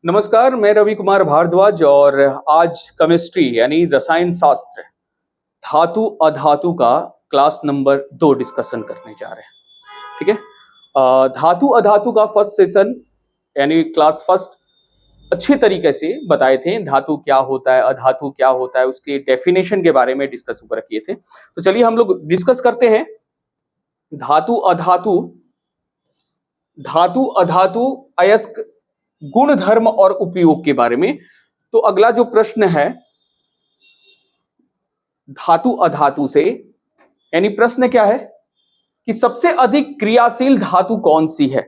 नमस्कार, मैं रवि कुमार भारद्वाज और आज केमिस्ट्री यानी रसायन शास्त्र धातु अधातु का क्लास नंबर 2 डिस्कशन करने जा रहे हैं। ठीक है। धातु अधातु का फर्स्ट सेशन यानी क्लास फर्स्ट अच्छे तरीके से बताए थे। धातु क्या होता है, अधातु क्या होता है, उसके डेफिनेशन के बारे में डिस्कस ऊपर किए थे। तो चलिए हम लोग डिस्कस करते हैं धातु अधातु, धातु अधातु अयस्क गुण धर्म और उपयोग के बारे में। तो अगला जो प्रश्न है धातु अधातु से, यानी प्रश्न क्या है कि सबसे अधिक क्रियाशील धातु कौन सी है,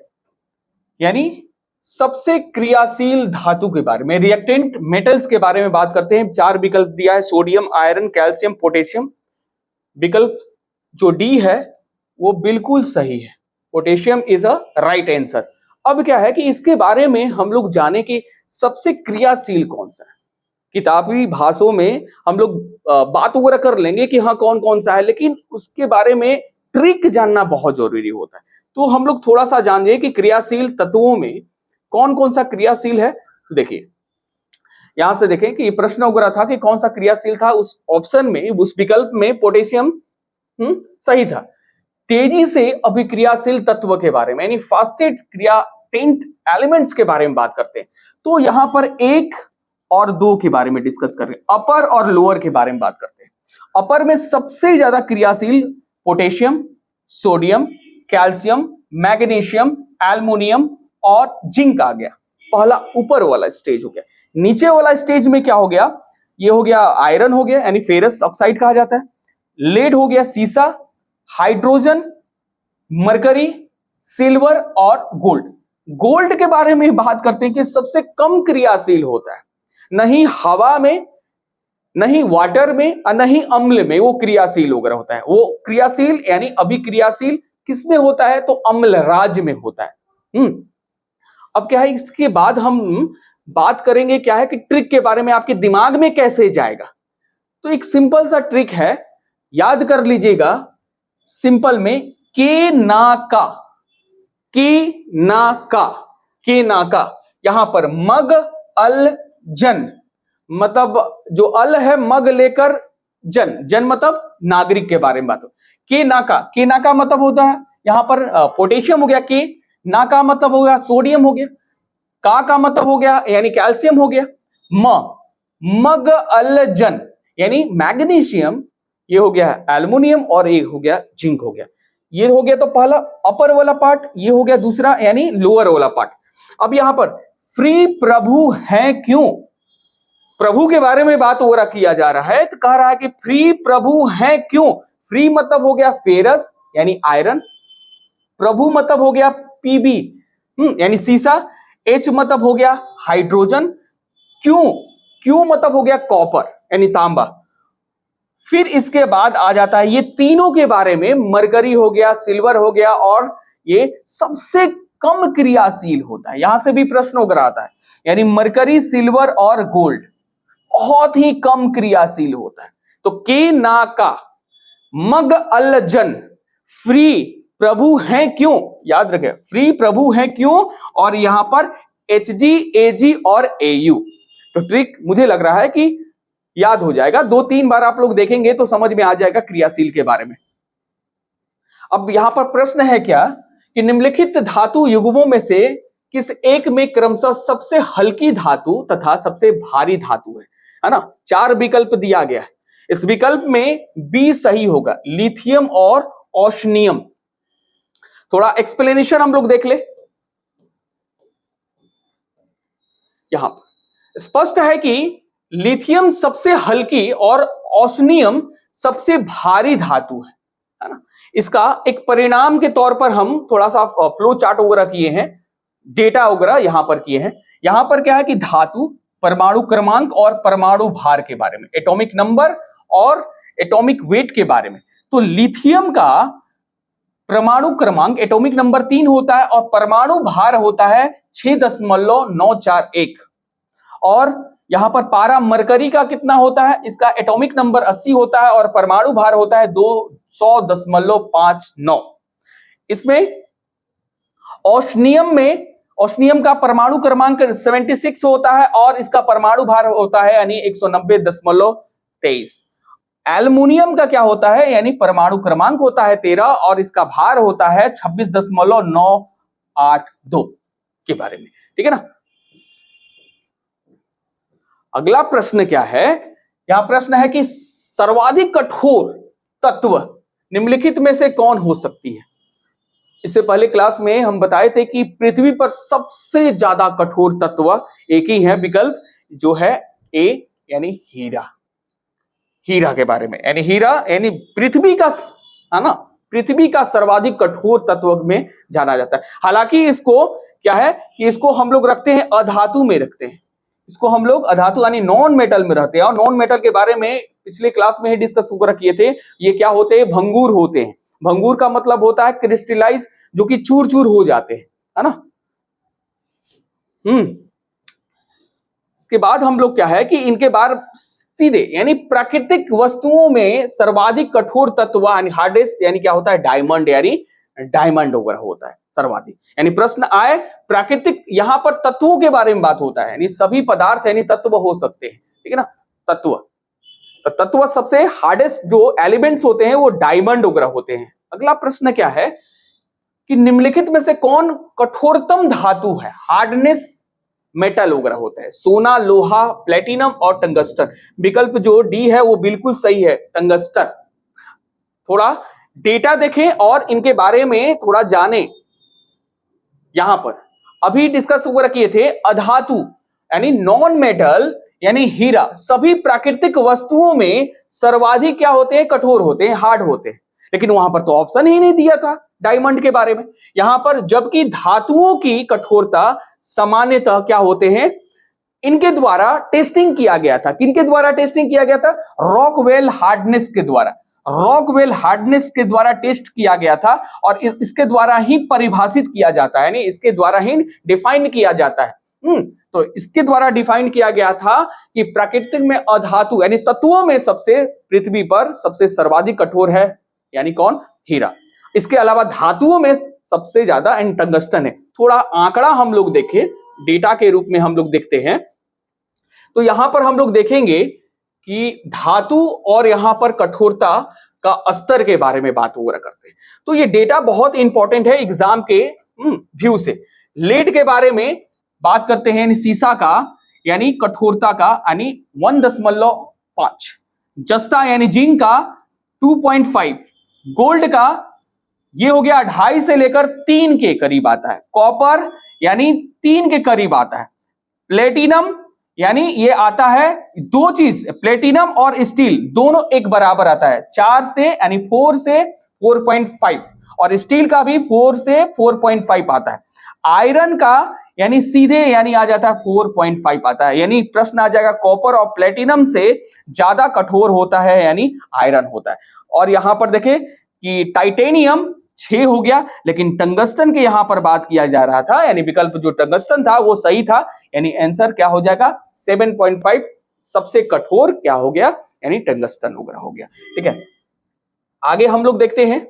यानी सबसे क्रियाशील धातु के बारे में, रिएक्टेंट मेटल्स के बारे में बात करते हैं। 4 विकल्प दिया है, सोडियम, आयरन, कैल्शियम, पोटेशियम। विकल्प जो डी है वो बिल्कुल सही है, potassium is a right answer. अब क्या है कि इसके बारे में हम लोग जाने कि सबसे क्रियाशील कौन सा है। किताबी भाषाओं में हम लोग बात वगैरह कर लेंगे कि हाँ कौन कौन सा है, लेकिन उसके बारे में ट्रिक जानना बहुत जरूरी होता है। तो हम लोग थोड़ा सा जानिए कि क्रियाशील तत्वों में कौन कौन सा क्रियाशील है। तो देखिए यहां से देखें कि प्रश्न वगैरह था कि कौन सा क्रियाशील था। उस ऑप्शन में, उस विकल्प में पोटेशियम सही था। तेजी से अभिक्रियाशील तत्व के बारे में, यानी फास्टेस्ट क्रियाटेंट एलिमेंट्स के बारे में बात करते हैं। तो यहां पर 1 और 2 के बारे में डिस्कस कर रहे हैं, अपर और लोअर के बारे में बात करते हैं। अपर में सबसे ज्यादा क्रियाशील potassium, sodium, calcium, magnesium, aluminium और जिंक आ गया। पहला ऊपर वाला स्टेज हो गया। नीचे वाला स्टेज में क्या हो गया, ये हो गया आयरन हो गया, यानी फेरस ऑक्साइड कहा जाता है। लेड हो गया सीसा, हाइड्रोजन, मरकरी, सिल्वर और गोल्ड। गोल्ड के बारे में बात करते हैं कि सबसे कम क्रियाशील होता है, नहीं हवा में, नहीं वाटर में और नहीं अम्ल में वो क्रियाशील वगैरह होता है। वो क्रियाशील यानी अभिक्रियाशील किसमें होता है, तो अम्ल राज में होता है। अब क्या है, इसके बाद हम बात करेंगे क्या है कि ट्रिक के बारे में, आपके दिमाग में कैसे जाएगा। तो एक सिंपल सा ट्रिक है, याद कर लीजिएगा। सिंपल में के ना का, के ना का, के ना का, यहां पर मग अल जन, मतलब जो अल है मग लेकर जन, जन मतलब नागरिक के बारे में बात हो। के ना का मतलब होता है यहां पर पोटेशियम हो गया, के ना का मतलब हो गया सोडियम हो गया, का मतलब हो गया यानी कैल्शियम हो गया, मग अल जन यानी मैग्नीशियम, ये हो गया एल्युमिनियम और एक हो गया जिंक हो गया। ये हो गया तो पहला अपर वाला पार्ट, ये हो गया दूसरा यानी लोअर वाला पार्ट। अब यहां पर फ्री प्रभु है क्यों, प्रभु के बारे में बात हो रहा किया जा रहा है, तो कह रहा है कि फ्री प्रभु है क्यों। फ्री मतलब हो गया फेरस यानी आयरन, प्रभु मतलब हो गया पीबी यानी सीसा, एच मतलब हो गया हाइड्रोजन, क्यों मतलब हो गया कॉपर यानी तांबा। फिर इसके बाद आ जाता है ये तीनों के बारे में, मरकरी हो गया, सिल्वर हो गया और ये सबसे कम क्रियाशील होता है। यहां से भी प्रश्न वगैरह आता है, यानी मरकरी, सिल्वर और गोल्ड बहुत ही कम क्रियाशील होता है। तो के ना का, मग अल जन, फ्री प्रभु हैं क्यों, याद रखें फ्री प्रभु हैं क्यों, और यहां पर एच जी और एयू। तो ट्रिक मुझे लग रहा है कि याद हो जाएगा, 2-3 बार आप लोग देखेंगे तो समझ में आ जाएगा क्रियाशील के बारे में। अब यहां पर प्रश्न है क्या कि निम्नलिखित धातु युग्मों में से किस एक में क्रमशः सबसे हल्की धातु तथा सबसे भारी धातु है ना। 4 विकल्प दिया गया है, इस विकल्प में बी सही होगा, लिथियम और ओशनियम। थोड़ा एक्सप्लेनेशन हम लोग देख ले। यहां स्पष्ट है कि लिथियम सबसे हल्की और ओशनियम सबसे भारी धातु है ना। इसका एक परिणाम के तौर पर हम थोड़ा सा फ्लो चार्ट वगैरह किए हैं, डेटा वगैरह यहां पर किए हैं। यहां पर क्या है कि धातु, परमाणु क्रमांक और परमाणु भार के बारे में, एटॉमिक नंबर और एटॉमिक वेट के बारे में। तो लिथियम का परमाणु क्रमांक एटॉमिक नंबर 3 होता है और परमाणु भार होता है 6.941, और यहां पर पारा मरकरी का कितना होता है, इसका एटॉमिक नंबर 80 होता है और परमाणु भार होता है 200.59। इसमें ओशनियम में ऑस्मियम का परमाणु क्रमांक 76 होता है और इसका परमाणु भार होता है यानी 190.23। एल्युमिनियम का क्या होता है यानी परमाणु क्रमांक होता है 13 और इसका भार होता है 26.982 के बारे में, ठीक है ना। अगला प्रश्न क्या है, यहां प्रश्न है कि सर्वाधिक कठोर तत्व निम्नलिखित में से कौन हो सकती है। इससे पहले क्लास में हम बताए थे कि पृथ्वी पर सबसे ज्यादा कठोर तत्व एक ही है विकल्प, जो है ए यानी हीरा। हीरा के बारे में, यानी हीरा यानी पृथ्वी का, है ना, पृथ्वी का सर्वाधिक कठोर तत्व में जाना जाता है। हालांकि इसको क्या है कि इसको हम लोग रखते हैं अधातु में रखते हैं, इसको हम लोग अधातु यानी नॉन मेटल में रहते हैं। और नॉन मेटल के बारे में पिछले क्लास में ही डिस्कस किए थे। ये क्या होते हैं, भंगूर होते हैं। भंगूर का मतलब होता है क्रिस्टलाइज, जो कि चूर चूर हो जाते हैं, है ना। इसके बाद हम लोग क्या है कि इनके बाद सीधे यानी प्राकृतिक वस्तुओं में सर्वाधिक कठोर तत्व यानी हार्डेस्ट यानी क्या होता है, डायमंड, यानी डायमंड वगैरह होता है सर्वाधिक। यानी प्रश्न आए प्राकृतिक, यहां पर तत्वों के बारे में बात होता है, यानी सभी पदार्थ यानी तत्व हो सकते हैं, ठीक है ना। तत्व, तो तत्व सबसे हार्डेस्ट जो एलिमेंट्स होते हैं वो डायमंड वगैरह होते हैं। अगला प्रश्न क्या है कि निम्नलिखित में से कौन कठोरतम धातु है, हार्डनेस मेटल वगैरह होता है। सोना, लोहा, प्लेटिनम और टंगस्टन। विकल्प जो डी है वो बिल्कुल सही है, टंगस्टन। थोड़ा डेटा देखें और इनके बारे में थोड़ा जानें। यहां पर अभी डिस्कस वगैरह किए थे, अधातु यानी नॉन मेटल यानी हीरा सभी प्राकृतिक वस्तुओं में सर्वाधिक क्या होते हैं, कठोर होते हैं, हार्ड होते हैं। लेकिन वहां पर तो ऑप्शन ही नहीं दिया था डायमंड के बारे में। यहां पर जबकि धातुओं की कठोरता सामान्यतः क्या होते हैं, इनके द्वारा टेस्टिंग किया गया था। किनके द्वारा टेस्टिंग किया गया था, रॉकवेल हार्डनेस के द्वारा। रॉकवेल हार्डनेस के द्वारा टेस्ट किया गया था और इसके द्वारा ही परिभाषित किया जाता है, यानी इसके द्वारा ही डिफाइन किया जाता है। तो इसके द्वारा डिफाइन किया गया था कि प्राकृतिक में अधातु यानी तत्वों में सबसे पृथ्वी पर सबसे सर्वाधिक कठोर है, यानी कौन, हीरा। इसके अलावा धातुओं में सबसे ज्यादा टंगस्टन है। थोड़ा आंकड़ा हम लोग देखें, डेटा के रूप में हम लोग देखते हैं, तो यहां पर हम लोग देखेंगे कि धातु और यहां पर कठोरता का स्तर के बारे में बात वगैरह करते हैं। तो ये डेटा बहुत इंपॉर्टेंट है एग्जाम के व्यू से। लेड के बारे में बात करते हैं, सीसा का यानी कठोरता का यानी 1.5, जस्ता यानी जिंक का 2.5, गोल्ड का ये हो गया 2.5 से लेकर 3 के करीब आता है, कॉपर यानी 3 के करीब आता है, प्लेटिनम यानी ये आता है, दो चीज प्लेटिनम और स्टील दोनों एक बराबर आता है, 4 से यानी 4 से 4.5 और स्टील का भी 4 से 4.5 आता है। आयरन का यानी सीधे यानी आ जाता है 4.5 आता है। यानी प्रश्न आ जाएगा कॉपर और प्लेटिनम से ज्यादा कठोर होता है यानी आयरन होता है। और यहां पर देखें कि टाइटेनियम 6 हो गया, लेकिन टंगस्टन के यहां पर बात किया जा रहा था, यानी विकल्प जो टंगस्टन था वो सही था, यानी आंसर क्या हो जाएगा 7.5 सबसे कठोर क्या हो गया, यानी टंगस्टन वगैरह हो गया। ठीक है, आगे हम लोग देखते हैं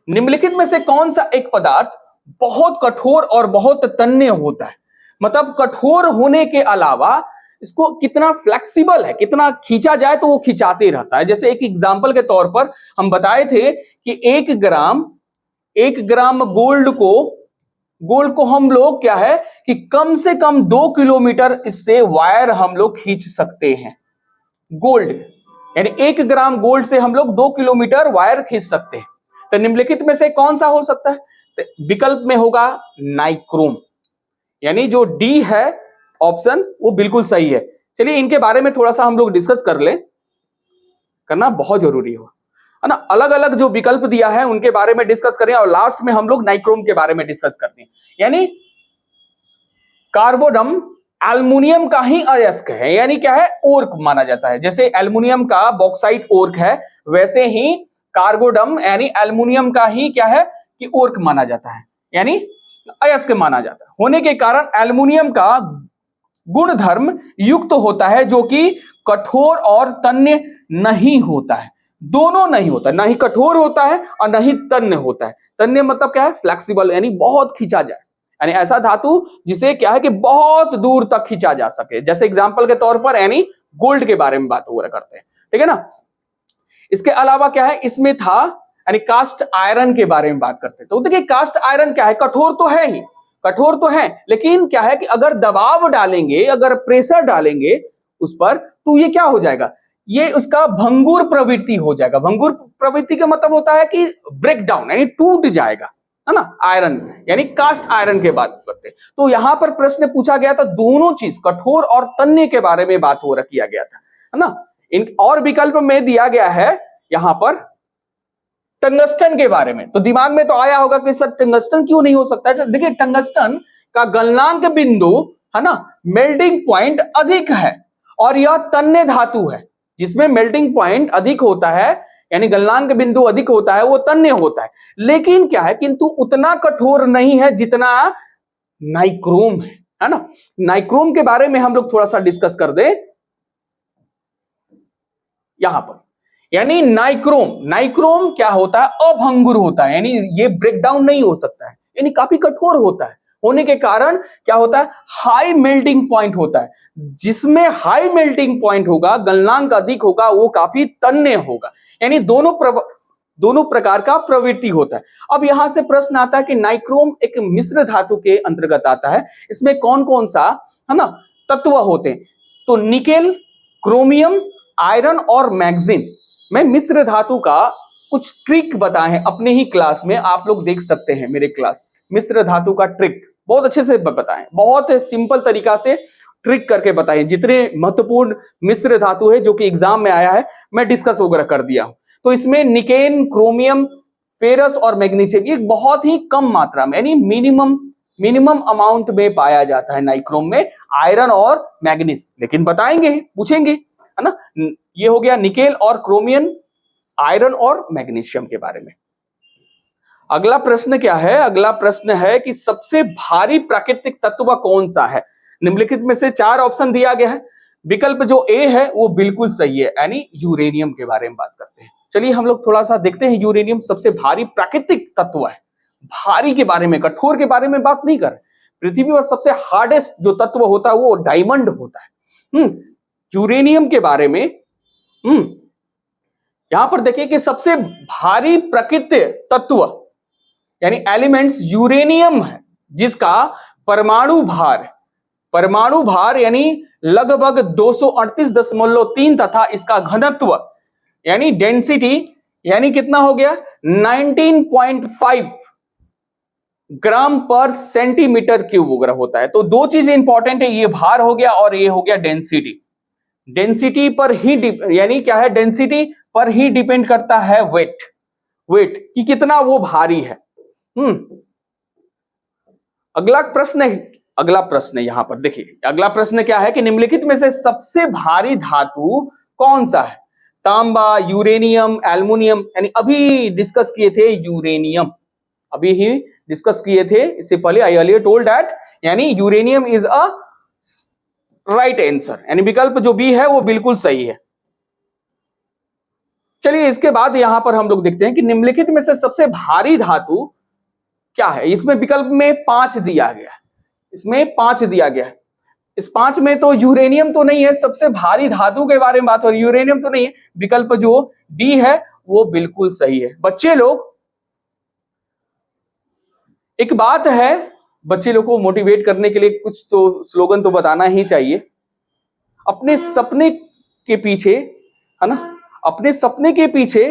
निम्नलिखित में से कौन सा एक पदार्थ बहुत कठोर और बहुत तन्य होता है। मतलब कठोर होने के अलावा इसको कितना फ्लेक्सिबल है, कितना खींचा जाए तो वो खिंचाते रहता है। जैसे एक एग्जांपल के तौर पर हम बताए थे कि 1 ग्राम गोल्ड को हम लोग क्या है कि कम से कम 2 किलोमीटर इससे वायर हम लोग खींच सकते हैं। गोल्ड यानी 1 ग्राम गोल्ड से हम लोग 2 किलोमीटर वायर खींच सकते हैं। तो निम्नलिखित में से कौन सा हो सकता है, तो विकल्प में होगा नाइक्रोम, यानी जो डी है ऑप्शन वो बिल्कुल सही है। चलिए इनके बारे में थोड़ा सा हम लोग डिस्कस कर ले, करना बहुत जरूरी हो, है ना। अलग अलग जो विकल्प दिया है उनके बारे में डिस्कस करें और लास्ट में हम लोग नाइक्रोम के बारे में डिस्कस करते हैं। यानी कार्बोडम एल्युमिनियम का ही अयस्क है, यानी क्या है, ओर्क माना जाता है। जैसे एल्युमिनियम का बॉक्साइट ओर्क है, वैसे ही कार्बोडम यानी एल्युमिनियम का ही क्या है कि ओर्क माना जाता है, यानी अयस्क माना जाता है। होने के कारण एल्युमिनियम का गुणधर्म युक्त होता है, जो कि कठोर और तन्य नहीं होता है। दोनों नहीं होता, ना ही कठोर होता है और ना ही तन्य होता है। तन्य मतलब क्या है? फ्लेक्सिबल, यानी बहुत खींचा जाए, यानी ऐसा धातु जिसे क्या है कि बहुत दूर तक खींचा जा सके। जैसे एग्जांपल के तौर पर यानी गोल्ड के बारे में बात वगैरह करते हैं, ठीक है ना। इसके अलावा क्या है इसमें था, यानी कास्ट आयरन के बारे में बात करते हैं। तो देखिए कास्ट आयरन क्या है, कठोर तो है ही, कठोर तो है, लेकिन क्या है कि अगर दबाव डालेंगे, अगर प्रेशर डालेंगे उस पर, तो ये क्या हो जाएगा, ये उसका भंगुर प्रवृत्ति हो जाएगा। भंगुर प्रवृत्ति का मतलब होता है कि ब्रेक डाउन, यानी टूट जाएगा, है ना। आयरन यानी कास्ट आयरन के बात करते हैं। तो यहां पर प्रश्न पूछा गया था, दोनों चीज कठोर और तन्य के बारे में बात हो किया गया था, है ना। इन और विकल्प में दिया गया है यहां पर टंगस्टन के बारे में। तो दिमाग में तो आया होगा कि सर टंगस्टन क्यों नहीं हो सकता है। तो देखिए टंगस्टन का गलनांक बिंदु, है ना, मेल्टिंग पॉइंट अधिक है और यह तन्य धातु है। जिसमें मेल्टिंग पॉइंट अधिक होता है, यानी गलनांक बिंदु अधिक होता है, वो तन्य होता है। लेकिन क्या है, किंतु उतना कठोर नहीं है जितना नाइक्रोम है ना। नाइक्रोम के बारे में हम लोग थोड़ा सा डिस्कस कर दें यहां पर। यानी नाइक्रोम, नाइक्रोम क्या होता है, अभंगुर होता है, यानी ये ब्रेक डाउन नहीं हो सकता है, यानी काफी कठोर होता है। होने के कारण क्या होता है, हाई मेल्टिंग पॉइंट होता है। जिसमें हाई मेल्टिंग पॉइंट होगा, गलनांक अधिक होगा, वो काफी तन्य होगा। यानी दोनों प्रकार का प्रवृत्ति होता है। अब यहां से प्रश्न आता है कि नाइक्रोम एक मिश्र धातु के अंतर्गत आता है। इसमें कौन कौन सा, है ना, तत्व होते हैं। तो निकेल, क्रोमियम, आयरन और मैग्नीज में मिश्र धातु का कुछ ट्रिक बताए हैं अपने ही क्लास में, आप लोग देख सकते हैं मेरे क्लास। मिश्र धातु का ट्रिक बहुत अच्छे से बताएं, बहुत सिंपल तरीका से ट्रिक करके बताएं। जितने महत्वपूर्ण मिश्र धातु है जो कि एग्जाम में आया है, मैं डिस्कस वगैरह कर दिया हूं। तो इसमें निकेन, क्रोमियम, फेरस और मैग्नीशियम ये बहुत ही कम मात्रा में, यानी मिनिमम अमाउंट में पाया जाता है नाइक्रोम में, आयरन और मैग्नीज। लेकिन बताएंगे, पूछेंगे, है ना। ये हो गया निकेल और क्रोमियम, आयरन और मैग्नीशियम के बारे में। अगला प्रश्न क्या है, अगला प्रश्न है कि सबसे भारी प्राकृतिक तत्व कौन सा है। निम्नलिखित में से 4 ऑप्शन दिया गया है। विकल्प जो ए है वो बिल्कुल सही है, यानी यूरेनियम के बारे में बात करते हैं। चलिए हम लोग थोड़ा सा देखते हैं, यूरेनियम सबसे भारी प्राकृतिक तत्व है। भारी के बारे में, कठोर के बारे में बात नहीं कर रहे। पृथ्वी पर सबसे हार्डेस्ट जो तत्व होता है वो डायमंड होता है। यूरेनियम के बारे में यहां पर देखिए कि सबसे भारी प्राकृतिक तत्व यानी एलिमेंट्स यूरेनियम है, जिसका परमाणु भार यानी लगभग 238.3 तथा इसका घनत्व यानी डेंसिटी यानी कितना हो गया 19.5 ग्राम पर सेंटीमीटर क्यूब वगैरह होता है। तो दो चीज इंपॉर्टेंट है, ये भार हो गया और ये हो गया डेंसिटी। डेंसिटी पर ही यानी क्या है, डेंसिटी पर ही डिपेंड करता है वेट कि कितना वो भारी है। अगला प्रश्न यहां पर देखिए, अगला प्रश्न क्या है कि निम्नलिखित में से सबसे भारी धातु कौन सा है। तांबा, यूरेनियम, एल्युमिनियम, यानी अभी डिस्कस किए थे यूरेनियम, अभी ही डिस्कस किए थे इससे पहले। आई अर्लियर टोल्ड दैट, यानी uranium is a right answer, यानी विकल्प जो बी है वो बिल्कुल सही है। चलिए इसके बाद यहां पर हम लोग देखते हैं कि निम्नलिखित में से सबसे भारी धातु क्या है। इसमें विकल्प में 5 दिया गया है, इसमें 5 दिया गया है। इस 5 में तो यूरेनियम तो नहीं है, सबसे भारी धातु के बारे में बात हो रही है, यूरेनियम तो नहीं है। विकल्प जो डी है वो बिल्कुल सही है। बच्चे लोग, एक बात है, बच्चे लोग को मोटिवेट करने के लिए कुछ तो स्लोगन तो बताना ही चाहिए। अपने सपने के पीछे, है ना, अपने सपने के पीछे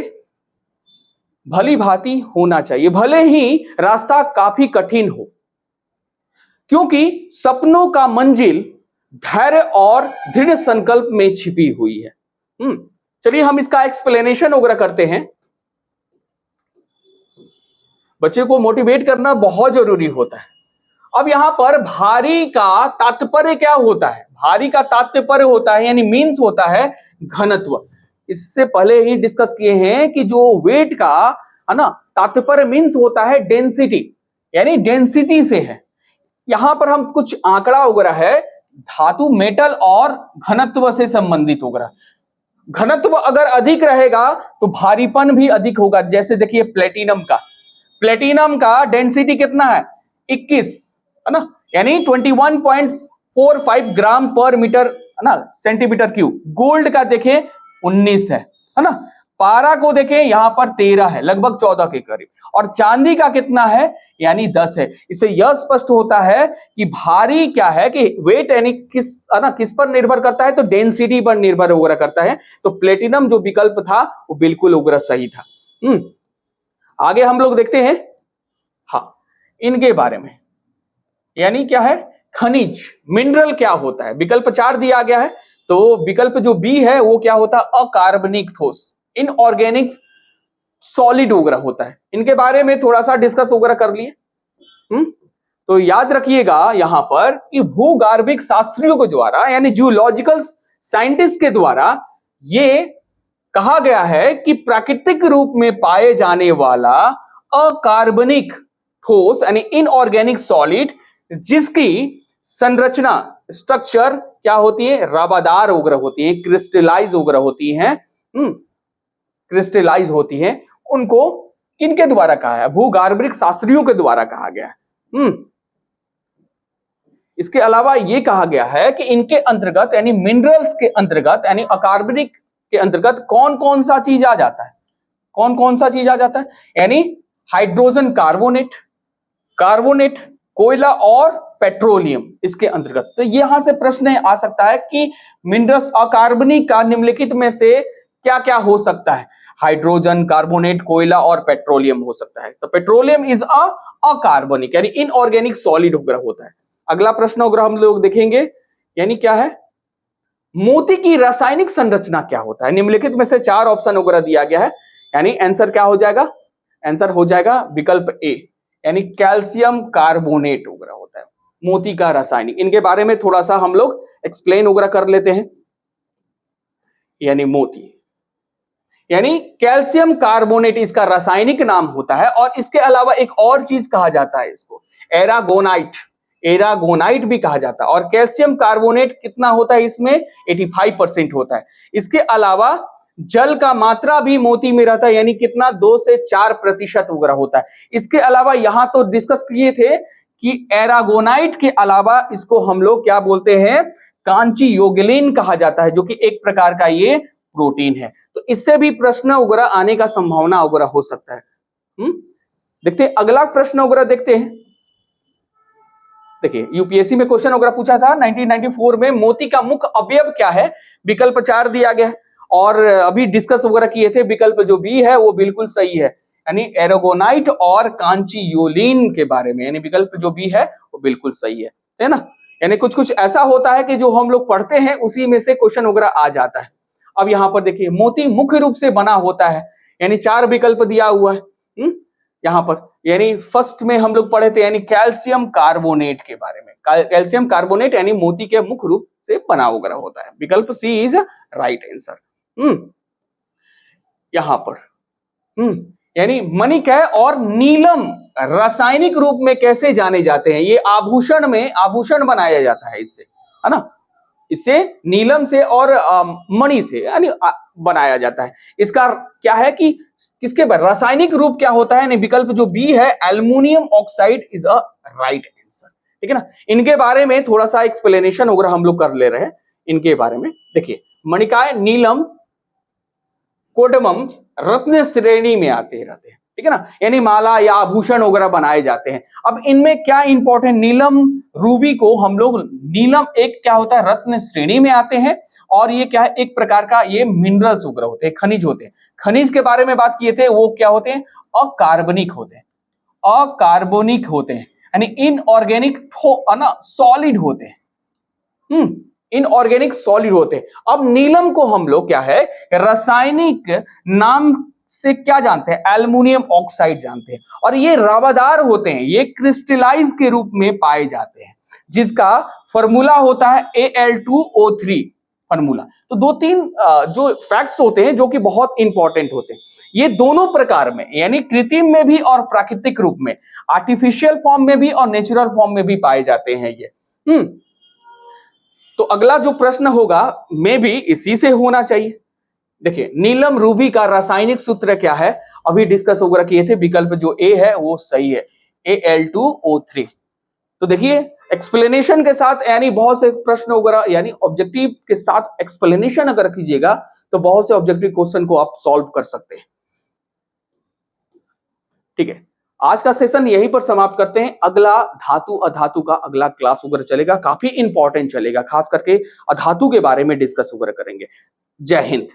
भली भांति होना चाहिए, भले ही रास्ता काफी कठिन हो, क्योंकि सपनों का मंजिल धैर्य और दृढ़ संकल्प में छिपी हुई है। चलिए हम इसका एक्सप्लेनेशन वगैरह करते हैं। बच्चे को मोटिवेट करना बहुत जरूरी होता है। अब यहां पर भारी का तात्पर्य क्या होता है, भारी का तात्पर्य होता है यानी मीन्स होता है घनत्व। इससे पहले ही डिस्कस किए हैं कि जो वेट का, है ना, तात्पर्य मीन्स होता है डेंसिटी, यानी डेंसिटी से है। यहां पर हम कुछ आंकड़ा वगैरह है, धातु मेटल और घनत्व से संबंधित वगैरह। घनत्व अगर अधिक रहेगा तो भारीपन भी अधिक होगा। जैसे देखिए प्लेटिनम का डेंसिटी कितना है 21, है ना, यानी 21.45 ग्राम पर मीटर, है ना, सेंटीमीटर क्यूब। गोल्ड का देखें 19 है ना। पारा को देखें यहां पर 13 है, लगभग 14 के करीब। और चांदी का कितना है, यानी 10 है। इससे यह स्पष्ट होता है कि भारी क्या है कि वेट यानी किस, है ना, किस पर निर्भर करता है, तो डेंसिटी पर निर्भर वगैरह करता है। तो प्लेटिनम जो विकल्प था वो बिल्कुल वगैरह सही था। आगे हम लोग देखते हैं हाँ इनके बारे में, यानी क्या है खनिज, मिनरल क्या होता है। विकल्प 4 दिया गया है, तो विकल्प जो बी है वो क्या होता है अकार्बनिक ठोस, इनऑर्गेनिक सॉलिड वगैरह होता है। इनके बारे में थोड़ा सा डिस्कस वगैरह कर लिए। तो याद रखिएगा यहां पर कि भूगर्भिक शास्त्रियों के द्वारा यानी जियोलॉजिकल साइंटिस्ट के द्वारा ये कहा गया है कि प्राकृतिक रूप में पाए जाने वाला अकार्बनिक ठोस यानी इनऑर्गेनिक सॉलिड जिसकी संरचना स्ट्रक्चर क्या होती है रवादार वगैरह होती है, क्रिस्टलाइज वगैरह होती है, क्रिस्टलाइज होती है, उनको किनके द्वारा कहा है भूगर्भिक शास्त्रियों के द्वारा कहा गया है। इसके अलावा यह कहा गया है कि इनके अंतर्गत यानी मिनरल्स के अंतर्गत यानी अकार्बनिक के अंतर्गत कौन कौन सा चीज आ जाता है, कौन कौन सा चीज आ जाता है, यानी हाइड्रोजन कार्बोनेट, कोयला और पेट्रोलियम इसके अंतर्गत। तो यहां से प्रश्न आ सकता है कि मिनरल्स अकार्बनिक का निम्नलिखित में से क्या क्या हो सकता है, हाइड्रोजन, कार्बोनेट, कोयला और पेट्रोलियम हो सकता है। तो पेट्रोलियम इज अकार्बनिक यानी इनऑर्गेनिक सॉलिड वगैरह होता है। अगला प्रश्न वगैरह हम लोग देखेंगे, यानी क्या है मोती की रासायनिक संरचना क्या होता है। निम्नलिखित में से 4 ऑप्शन वगैरह दिया गया है, यानी आंसर क्या हो जाएगा, आंसर हो जाएगा विकल्प ए, यानी कैल्शियम कार्बोनेट वगैरह होता है मोती का रासायनिक। इनके बारे में थोड़ा सा हम लोग एक्सप्लेन वगैरह कर लेते हैं। यानी मोती यानी कैल्शियम कार्बोनेट इसका रासायनिक नाम होता है। और इसके अलावा एक और चीज कहा जाता है, इसको एरागोनाइट भी कहा जाता है। और कैल्शियम कार्बोनेट कितना होता है इसमें 85% होता है। इसके अलावा जल का मात्रा भी मोती में रहता है, यानी कितना 2 से 4% वगैरह होता है। इसके अलावा यहां तो डिस्कस किए थे कि एरागोनाइट के अलावा इसको हम लोग क्या बोलते हैं कांची योगलिन कहा जाता है, जो कि एक प्रकार का ये प्रोटीन है। तो इससे भी प्रश्न वगैरह आने का संभावना वगैरह हो सकता है। देखते हैं अगला प्रश्न वगैरह देखते हैं। देखिए यूपीएससी में क्वेश्चन वगैरह पूछा था 1994 में, मोती का मुख्य अवयव क्या है, विकल्प 4 दिया गया और अभी डिस्कस वगैरह किए थे। विकल्प जो बी है वो बिल्कुल सही है, यानी एरागोनाइट और कांचीयोलिन के बारे में, यानी विकल्प जो बी है वो बिल्कुल सही है ना। यानी कुछ कुछ ऐसा होता है कि जो हम लोग पढ़ते हैं उसी में से क्वेश्चन वगैरह आ जाता है। अब यहाँ पर देखिए मोती मुख्य रूप से बना होता है, यानी 4 विकल्प दिया हुआ है यहाँ पर। यानी फर्स्ट में हम लोग पढ़े थे यानी कैल्शियम कार्बोनेट के बारे में। कैल्शियम कार्बोनेट यानी मोती के मुख्य रूप से बना वगैरह होता है। विकल्प सी इज राइट आंसर। यहां पर यानी मणिकय और नीलम रासायनिक रूप में कैसे जाने जाते हैं, ये आभूषण में आभूषण बनाया जाता है इससे, है ना, इससे नीलम से और मणि से यानी बनाया जाता है। इसका क्या है कि किसके रासायनिक रूप क्या होता है, यानी विकल्प जो बी है aluminium oxide is a right answer. ठीक है ना। इनके बारे में थोड़ा सा एक्सप्लेनेशन वगैरह हम लोग कर ले रहे हैं इनके बारे में। देखिए मणिकाय, नीलम, कोडमम रत्न श्रेणी में आते रहते हैं, ठीक है ना, यानी माला या आभूषण वगैरह बनाए जाते हैं। अब इनमें क्या इंपॉर्टेंट, नीलम रूबी को हम लोग, नीलम एक क्या होता है रत्न श्रेणी में आते हैं और ये क्या है एक प्रकार का ये मिनरल्स वगैरह होते हैं, खनिज होते हैं। खनिज के बारे में बात किए थे वो क्या होते हैं अकार्बनिक होते हैं, अकार्बनिक होते हैं, यानी इनऑर्गेनिक सॉलिड होते हैं, इनऑर्गेनिक सॉलिड होते हैं। अब नीलम को हम लोग क्या है रासायनिक नाम से क्या जानते हैं एल्युमिनियम ऑक्साइड जानते हैं। और ये रवादार होते हैं, ये क्रिस्टलाइज के रूप में पाए जाते हैं, जिसका फॉर्मूला होता है Al2O3 फॉर्मूला। तो 2-3 जो फैक्ट्स होते हैं जो कि बहुत इंपॉर्टेंट होते हैं, ये दोनों प्रकार में यानी कृत्रिम में भी और प्राकृतिक रूप में, आर्टिफिशियल फॉर्म में भी और नेचुरल फॉर्म में भी पाए जाते हैं ये। तो अगला जो प्रश्न होगा मे भी इसी से होना चाहिए, देखिए नीलम रूबी का रासायनिक सूत्र क्या है, अभी डिस्कस वगैरह किए थे, विकल्प जो ए है वो सही है, Al2O3। तो देखिए एक्सप्लेनेशन के साथ, यानी बहुत से प्रश्न वगैरह, यानी ऑब्जेक्टिव के साथ एक्सप्लेनेशन अगर कीजिएगा तो बहुत से ऑब्जेक्टिव क्वेश्चन को आप सॉल्व कर सकते हैं। ठीक है, आज का सेशन यहीं पर समाप्त करते हैं। अगला धातु अधातु का अगला क्लास वगैरह चलेगा, काफी इंपॉर्टेंट चलेगा, खास करके अधातु के बारे में डिस्कस वगैरह करेंगे। जय हिंद।